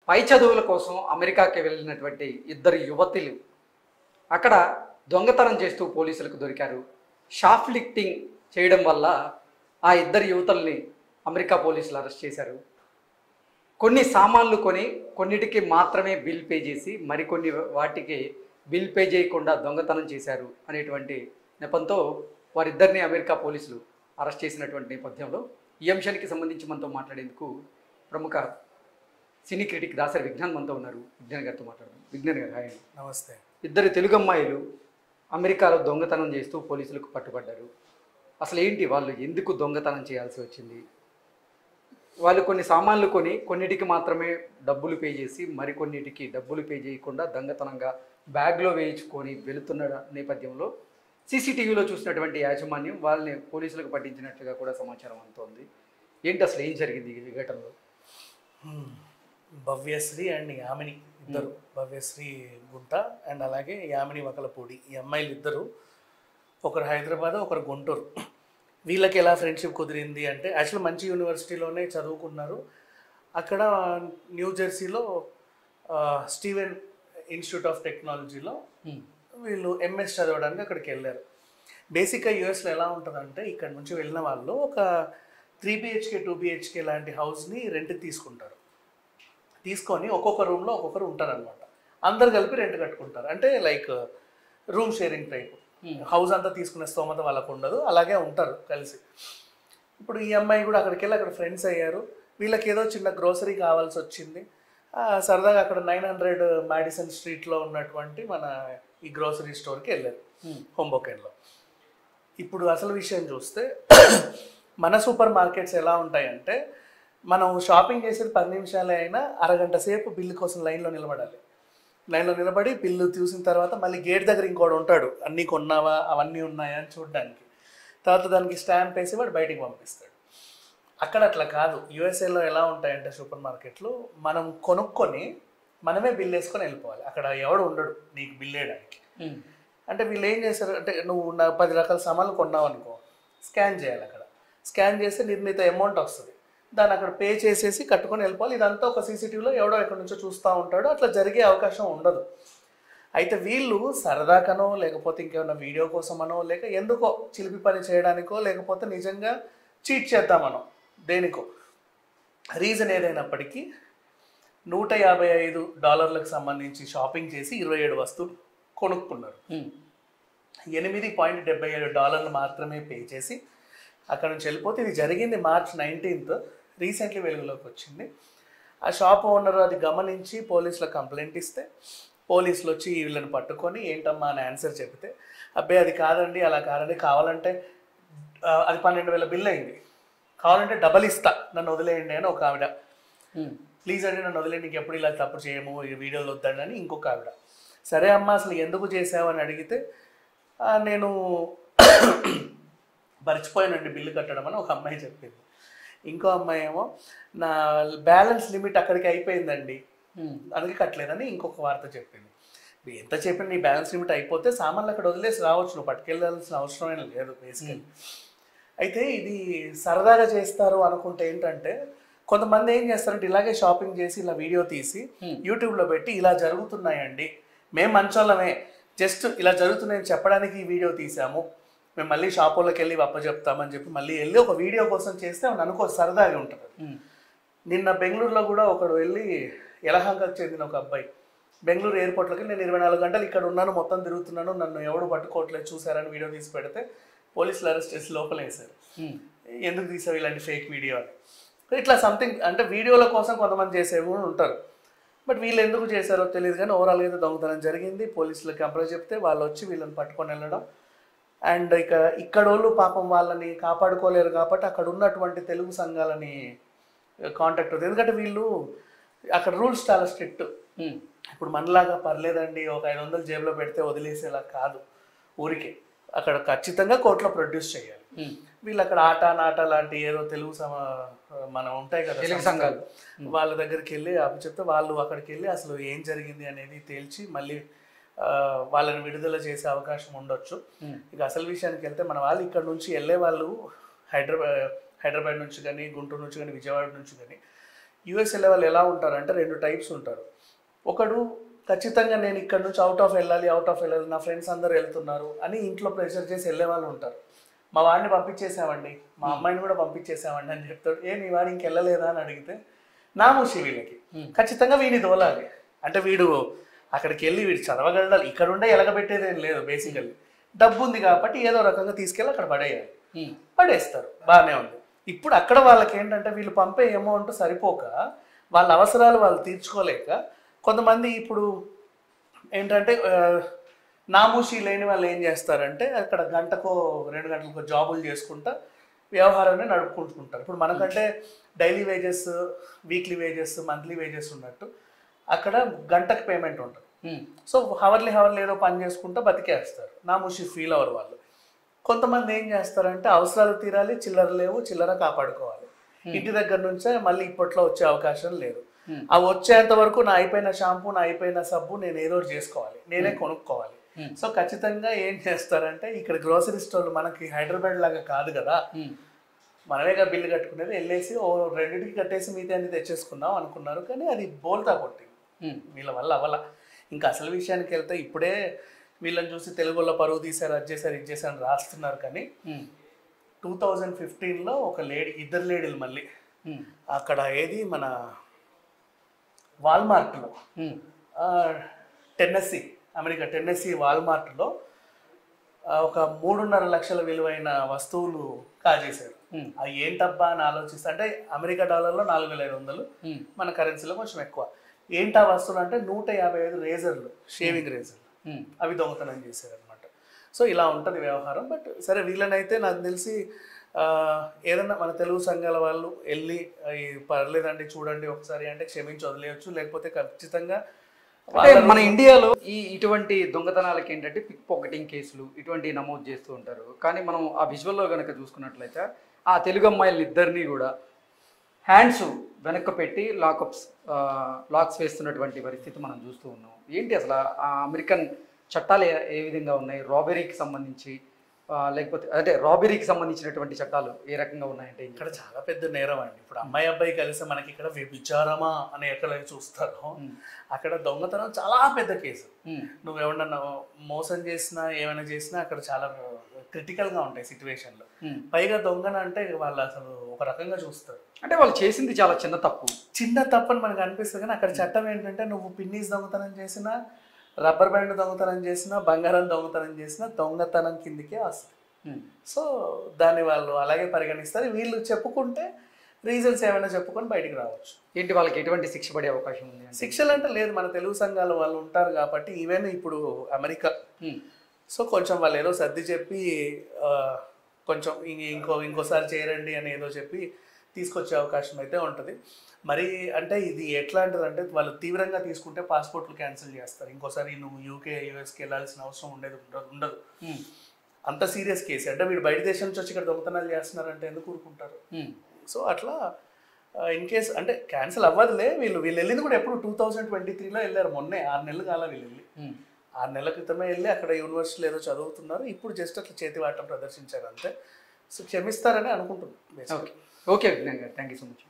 పై చదువుల కోసం అమెరికాకి వెళ్ళినటువంటి ఇద్దరు యువతులు అక్కడ దొంగతనం చేస్తూ పోలీసులకు దొరికారు. షాప్ లిఫ్టింగ్ చేయడం వల్ల ఆ ఇద్దరు యువతుల్ని అమెరికా పోలీసులు అరెస్ట్ చేశారు. కొన్ని సామాన్లు కొని కొన్నిటికి మాత్రమే బిల్ పే చేసి మరికొన్ని వాటికి బిల్ పే చేయకుండా దొంగతనం చేశారు అనేటువంటి నెపంతో వారిద్దరిని అమెరికా పోలీసులు అరెస్ట్ చేసినటువంటి నేపథ్యంలో ఈ అంశానికి సంబంధించి మనతో మాట్లాడేందుకు ప్రముఖ సినీ క్రిటిక్ దాసరి విజ్ఞాన్ మనతో ఉన్నారు. విజ్ఞాన్ గారితో మాట్లాడదాం. విజ్ఞాన్ గారు హాయ్. నమస్తే. ఇద్దరు తెలుగు అమ్మాయిలు అమెరికాలో దొంగతనం చేస్తూ పోలీసులకు పట్టుబడ్డారు. అసలు ఏంటి, వాళ్ళు ఎందుకు దొంగతనం చేయాల్సి వచ్చింది? వాళ్ళు కొన్ని సామాన్లు కొని కొన్నిటికి మాత్రమే డబ్బులు పే చేసి మరికొన్నిటికి డబ్బులు పే చేయకుండా దొంగతనంగా బ్యాగ్లో వేయించుకొని వెళుతున్న నేపథ్యంలో సీసీటీవీలో చూసినటువంటి యాజమాన్యం వాళ్ళని పోలీసులకు పట్టించినట్లుగా కూడా సమాచారం అందుతోంది. ఏంటి అసలు ఏం జరిగింది ఈ ఘటనలో? భవ్యశ్రీ అండ్ యామిని ఇద్దరు, భవ్యశ్రీ గుంట అండ్ అలాగే యామిని వకలపూడి, ఈ అమ్మాయిలు ఇద్దరు, ఒకరు హైదరాబాద్ ఒకరు గుంటూరు. వీళ్ళకి ఎలా ఫ్రెండ్షిప్ కుదిరింది అంటే యాక్చువల్ మంచి యూనివర్సిటీలోనే చదువుకున్నారు. అక్కడ న్యూ జెర్సీలో స్టీవెన్ ఇన్స్టిట్యూట్ ఆఫ్ టెక్నాలజీలో వీళ్ళు ఎంఎస్ చదవడానికి అక్కడికి వెళ్ళారు. బేసిక్గా యూఎస్లో ఎలా ఉంటుందంటే ఇక్కడ నుంచి వెళ్ళిన వాళ్ళు ఒక 3 BHK 2 BHK లాంటి హౌస్ని రెంట్కి తీసుకుంటారు. తీసుకొని ఒక్కొక్క రూమ్లో ఒక్కొక్కరు ఉంటారనమాట. అందరు కలిపి రెంట్ కట్టుకుంటారు. అంటే like room sharing type. House అంతా తీసుకునే స్తోమత వాళ్ళకు ఉండదు, అలాగే ఉంటారు కలిసి. ఇప్పుడు ఈ అమ్మాయి కూడా అక్కడికి వెళ్ళి అక్కడ ఫ్రెండ్స్ అయ్యారు. వీళ్ళకి ఏదో చిన్న గ్రోసరీ కావాల్సి వచ్చింది. సరదాగా అక్కడ 900 మాడిసన్ స్ట్రీట్లో ఉన్నటువంటి మన ఈ గ్రోసరీ స్టోర్కి వెళ్ళారు హోంబోకెన్లో. ఇప్పుడు అసలు విషయం చూస్తే మన సూపర్ మార్కెట్స్ ఎలా ఉంటాయంటే మనం షాపింగ్ చేసేది 10 నిమిషాలే అయినా అరగంట సేపు బిల్లు కోసం లైన్లో నిలబడాలి. లైన్లో నిలబడి బిల్లు చూసిన తర్వాత మళ్ళీ గేట్ దగ్గర ఇంకోటి ఉంటాడు, అన్నీ కొన్నావా అవన్నీ ఉన్నాయా అని చూడడానికి. తర్వాత దానికి స్టాంప్ వేసి వాడు బయటికి పంపిస్తాడు. అక్కడ అట్లా కాదు. యూఎస్ఏలో ఎలా ఉంటాయంటే సూపర్ మార్కెట్లు మనం కొనుక్కొని మనమే బిల్ వేసుకొని వెళ్ళిపోవాలి. అక్కడ ఎవడు ఉండడు నీకు బిల్ వేయడానికి. అంటే వీళ్ళు ఏం చేశారు అంటే నువ్వు 10 రకాల సామాన్లు కొన్నావు అనుకో, స్కాన్ చేయాలి. అక్కడ స్కాన్ చేస్తే నిర్ణీత అమౌంట్ వస్తుంది. దాన్ని అక్కడ పే చేసేసి కట్టుకొని వెళ్ళిపోవాలి. ఇదంతా ఒక సీసీటీవీలో ఎవడో ఎక్కడి నుంచో చూస్తూ ఉంటాడో, అట్లా జరిగే అవకాశం ఉండదు. అయితే వీళ్ళు సరదాకనో లేకపోతే ఇంకేమైనా వీడియో కోసమనో లేక ఎందుకో చిలిపి పని చేయడానికో లేకపోతే నిజంగా చీట్ చేద్దామనో దేనికో రీజన్ ఏదైనప్పటికీ $155 సంబంధించి షాపింగ్ చేసి 27 వస్తువులు కొనుక్కున్నారు. $8.77 మాత్రమే పే చేసి అక్కడ నుంచి వెళ్ళిపోతే ఇది జరిగింది March 19th. రీసెంట్లీ వెలుగులోకి వచ్చింది. ఆ షాప్ ఓనర్ అది గమనించి పోలీసులకు కంప్లైంట్ ఇస్తే పోలీసులు వచ్చి వీళ్ళని పట్టుకొని ఏంటమ్మా అని ఆన్సర్ చెప్తే, అబ్బాయి అది కాదండి, అలా కాదండి, కావాలంటే అది 12,000 బిల్ అయింది, కావాలంటే డబల్ ఇస్తా, నన్ను వదిలేయండి అని ఒక ఆవిడ. ప్లీజ్ అండి నన్ను వదిలేండి, నీకు ఎప్పుడు ఇలా తప్పు చేయము, ఈ వీడియోలు వద్దండి అని ఇంకొక ఆవిడ. సరే అమ్మ అసలు ఎందుకు చేసావు అని అడిగితే నేను మర్చిపోయానండి బిల్లు కట్టడం అని ఒక అమ్మాయి చెప్పింది. ఇంకో అమ్మాయి ఏమో నా బ్యాలెన్స్ లిమిట్ అక్కడికి అయిపోయిందండి అందుకే కట్టలేదని ఇంకొక వార్త చెప్పింది. ఎంత చెప్పిన నీ బ్యాలెన్స్ లిమిట్ అయిపోతే సామాన్లు అక్కడ వదిలేసి రావచ్చు, నువ్వు పట్టుకెళ్ళాల్సిన అవసరమైన లేదు బేసికల్లీ. అయితే ఇది సరదాగా చేస్తారు అనుకుంటే ఏంటంటే కొంతమంది ఏం చేస్తారంటే ఇలాగే షాపింగ్ చేసి ఇలా వీడియో తీసి యూట్యూబ్లో పెట్టి ఇలా జరుగుతున్నాయండి, మేము మంచోళ్ళమే, జస్ట్ ఇలా జరుగుతున్నాయని చెప్పడానికి ఈ వీడియో తీసాము, మేము మళ్ళీ షాపుల్లోకి వెళ్ళి చెప్తామని చెప్పి మళ్ళీ వెళ్ళి ఒక వీడియో కోసం చేస్తే అవును అనుకో సరదాగా ఉంటుంది. నిన్న బెంగళూరులో కూడా ఒకడు వెళ్ళి యలహంకకు చెందిన ఒక అబ్బాయి బెంగళూరు ఎయిర్పోర్ట్లోకి నేను 24 గంటలు ఇక్కడ ఉన్నాను, మొత్తం తిరుగుతున్నాను, నన్ను ఎవడు పట్టుకోవట్లేదు చూసారని వీడియో తీసి పెడితే పోలీసులు అరెస్ట్ చేసి లోపల వేశారు. ఎందుకు తీసావు ఇలాంటి ఫేక్ వీడియో అని. ఇట్లా సంథింగ్ అంటే వీడియోల కోసం కొంతమంది చేసేవి కూడా ఉంటారు. బట్ వీళ్ళు ఎందుకు చేశారో తెలియదు కానీ ఓవరాల్గా అయితే దొంగతనం జరిగింది. పోలీసులకు కంప్లైంట్ చెప్తే వాళ్ళు వచ్చి వీళ్ళని పట్టుకొని వెళ్ళడం. అండ్ ఇక్కడ వాళ్ళు పాపం వాళ్ళని కాపాడుకోలేరు కాబట్టి అక్కడ ఉన్నటువంటి తెలుగు సంఘాలని కాంటాక్ట్ అవుతుంది. ఎందుకంటే వీళ్ళు అక్కడ రూల్స్ చాలా స్ట్రిక్ట్. ఇప్పుడు మనలాగా పర్లేదండి ఒక 500 జేబులో పెడితే వదిలేసేలా కాదు, ఊరికే అక్కడ ఖచ్చితంగా కోర్టులో ప్రొడ్యూస్ చేయాలి. వీళ్ళు అక్కడ ఆట నాట లాంటి ఏదో తెలుగు మనం ఉంటాయి కదా తెలుగు సంఘాలు, వాళ్ళ దగ్గరికి వెళ్ళి అవి చెప్తే వాళ్ళు అక్కడికి వెళ్ళి అసలు ఏం జరిగింది అనేది తేల్చి మళ్ళీ వాళ్ళని విడుదల చేసే అవకాశం ఉండొచ్చు. ఇక అసలు విషయానికి వెళ్తే మన వాళ్ళు ఇక్కడ నుంచి వెళ్ళే వాళ్ళు హైదరాబాద్ నుంచి కానీ గుంటూరు నుంచి కానీ విజయవాడ నుంచి కానీ యూఎస్ వెళ్ళే వాళ్ళు ఎలా ఉంటారంటే 2 టైప్స్ ఉంటారు. ఒకడు ఖచ్చితంగా నేను ఇక్కడ నుంచి అవుట్ ఆఫ్ వెళ్ళాలి నా ఫ్రెండ్స్ అందరూ వెళ్తున్నారు అని ఇంట్లో ప్రెషర్ చేసి వెళ్ళే వాళ్ళు ఉంటారు. మా వాడిని పంపించేసామండి, మా అమ్మాయిని కూడా పంపించేసామండి అని చెప్తాడు. నీ వాడు ఇంకెళ్ళలేదా అని అడిగితే నామూషి వీళ్ళకి ఖచ్చితంగా వీడిని తోలాలి. అంటే వీడు అక్కడికి వెళ్ళి వీడు చదవగలడాలి, ఇక్కడ ఉండే ఎలగబెట్టేది ఏం లేదు. బేసికల్లీ డబ్బు ఉంది కాబట్టి ఏదో రకంగా తీసుకెళ్ళి అక్కడ పడేస్తారు, బాగానే ఉంది. ఇప్పుడు అక్కడ వాళ్ళకి ఏంటంటే వీళ్ళు పంపే అమౌంట్ సరిపోక వాళ్ళ అవసరాలు వాళ్ళు తీర్చుకోలేక కొంతమంది ఇప్పుడు ఏంటంటే నామూషి లేని వాళ్ళు ఏం చేస్తారంటే అక్కడ గంటకో 2 గంటలకో జాబులు చేసుకుంటా వ్యవహారాన్ని నడుపుకుంటుంటారు. ఇప్పుడు మనకంటే daily wages, weekly wages, monthly wages ఉన్నట్టు అక్కడ గంటకు పేమెంట్ ఉంటుంది. సో హవర్లీ ఏదో పని చేసుకుంటూ బతికేస్తారు. నామూషి ఫీల్ అవ్వరు వాళ్ళు. కొంతమంది ఏం చేస్తారంటే అవసరాలు తీరాలి, చిల్లర లేవు, చిల్లర కాపాడుకోవాలి. ఇంటి దగ్గర నుంచే మళ్ళీ ఇప్పట్లో వచ్చే అవకాశం లేదు. అవి వచ్చేంత వరకు నా అయిపోయిన షాంపూ, నా అయిపోయిన సబ్బు నేను ఏదో చేసుకోవాలి, నేనే కొనుక్కోవాలి. సో ఖచ్చితంగా ఏం చేస్తారంటే ఇక్కడ గ్రోసరీ స్టోర్లు మనకి హైదరాబాద్ లాగా కాదు కదా, మనమేగా బిల్లు కట్టుకునేది, వెళ్ళేసి 2కి కట్టేసి మిగతా అన్ని తెచ్చేసుకుందాం అనుకున్నారు. కానీ అది బోల్తా కొట్టి వీళ్ళ వల్ల అవ్వాల. ఇంకా అసలు విషయానికి వెళ్తే ఇప్పుడే వీళ్ళని చూసి తెలుగులో పరువు తీశారు, అది చేశారు, ఇది చేశారు అని రాస్తున్నారు. కానీ 2015లో ఒక ఇద్దరు లేడీలు మళ్ళీ అక్కడ ఏది మన వాల్మార్ట్లో, అమెరికా టెన్నెస్సీ వాల్మార్ట్లో ఒక 3.5 లక్షల విలువైన వస్తువులు కాజేశారు. అవి ఏంటబ్బా అని ఆలోచిస్తే, అంటే అమెరికా డాలర్లో 4,500, మన కరెన్సీలో కొంచెం ఎక్కువ. ఏంటా వస్తువులు అంటే 155 రేజర్లు, షేవింగ్ రేజర్లు, అవి దొంగతనం చేశారు అనమాట. సో ఇలా ఉంటుంది వ్యవహారం. బట్ సరే, వీళ్ళనైతే నాకు తెలిసి ఏదన్నా మన తెలుగు సంఘాల వాళ్ళు వెళ్ళి పర్లేదండి చూడండి ఒకసారి అంటే క్షమించి వదిలేయచ్చు, లేకపోతే ఖచ్చితంగా మన ఇండియాలో ఇటువంటి దొంగతనాలకి ఏంటంటే పిక్ పాకెటింగ్ కేసులు ఇటువంటి నమోదు చేస్తూ ఉంటారు. కానీ మనం ఆ విజువల్లో కనుక చూసుకున్నట్లయితే ఆ తెలుగు అమ్మాయిలు ఇద్దరిని కూడా హ్యాండ్స్ వెనక్కి పెట్టి లాక్స్ వేస్తున్నటువంటి పరిస్థితి మనం చూస్తూ ఉన్నాం. ఏంటి అసలు ఆ అమెరికన్ చట్టాలు ఏ విధంగా ఉన్నాయి, రాబెరీకి సంబంధించి లేకపోతే అంటే రాబెరీకి సంబంధించినటువంటి చట్టాలు ఏ రకంగా ఉన్నాయంటే? ఇక్కడ చాలా పెద్ద నేరం అండి. ఇప్పుడు అమ్మాయి అబ్బాయి కలిసి మనకి ఇక్కడ వ్యభిచారమా అని ఎక్కడ చూస్తారో అక్కడ దొంగతనం చాలా పెద్ద కేసు. నువ్వు ఎవరన్నా మోసం చేసినా ఏమైనా చేసినా అక్కడ చాలా క్రిటికల్గా ఉంటాయి సిచ్యువేషన్లు. పైగా దొంగన అంటే వాళ్ళు అసలు ఒక రకంగా చూస్తారు. అంటే వాళ్ళు చేసింది చాలా చిన్న తప్పు అని మనకు అనిపిస్తుంది. కానీ అక్కడ చట్టం ఏంటంటే నువ్వు పిన్నీస్ దొంగతనం చేసినా, రబ్బర్ బ్యాండ్ దొంగతనం చేసినా, బంగారం దొంగతనం చేసినా దొంగతనం కిందికే వస్తుంది. సో దాన్ని వాళ్ళు అలాగే పరిగణిస్తారు. వీళ్ళు చెప్పుకుంటే రీజన్స్ ఏమైనా చెప్పుకొని బయటికి రావచ్చు. ఏంటి వాళ్ళకి ఎటువంటి శిక్ష పడే అవకాశం ఉంది? శిక్షలు అంటే లేదు, మన తెలుగు సంఘాలు వాళ్ళు ఉంటారు కాబట్టి. ఈవెన్ ఇప్పుడు అమెరికా సో కొంచెం వాళ్ళు ఏదో సర్ది చెప్పి కొంచెం ఇంకోసారి చేయరండి అని ఏదో చెప్పి తీసుకొచ్చే అవకాశం అయితే ఉంటుంది. మరి అంటే ఇది ఎట్లాంటిదంటే వాళ్ళు తీవ్రంగా తీసుకుంటే పాస్పోర్ట్లు క్యాన్సిల్ చేస్తారు. ఇంకోసారి నువ్వు యూఎస్కి వెళ్ళాల్సిన అవసరం ఉండదు. అంత సీరియస్ కేసు. అంటే వీడు బయట దేశం నుంచి వచ్చి ఇక్కడ దొంగతనాలు చేస్తున్నారంటే ఎందుకు ఊరుకుంటారు? సో అట్లా ఇన్ కేస్ అంటే క్యాన్సిల్ అవ్వదులే. వీళ్ళు వెళ్ళింది కూడా ఎప్పుడు 2023లో వెళ్ళారు. మొన్నే 6 నెలలు కాల వీళ్ళు వెళ్ళి. 6 నెలల క్రితమే వెళ్ళి అక్కడ యూనివర్సిటీలో ఏదో చదువుతున్నారు. ఇప్పుడు జస్ట్ అట్లా చేతివాటం ప్రదర్శించారు అంతే. సో క్షమిస్తారని అనుకుంటున్నాను. Okay, thank you so much.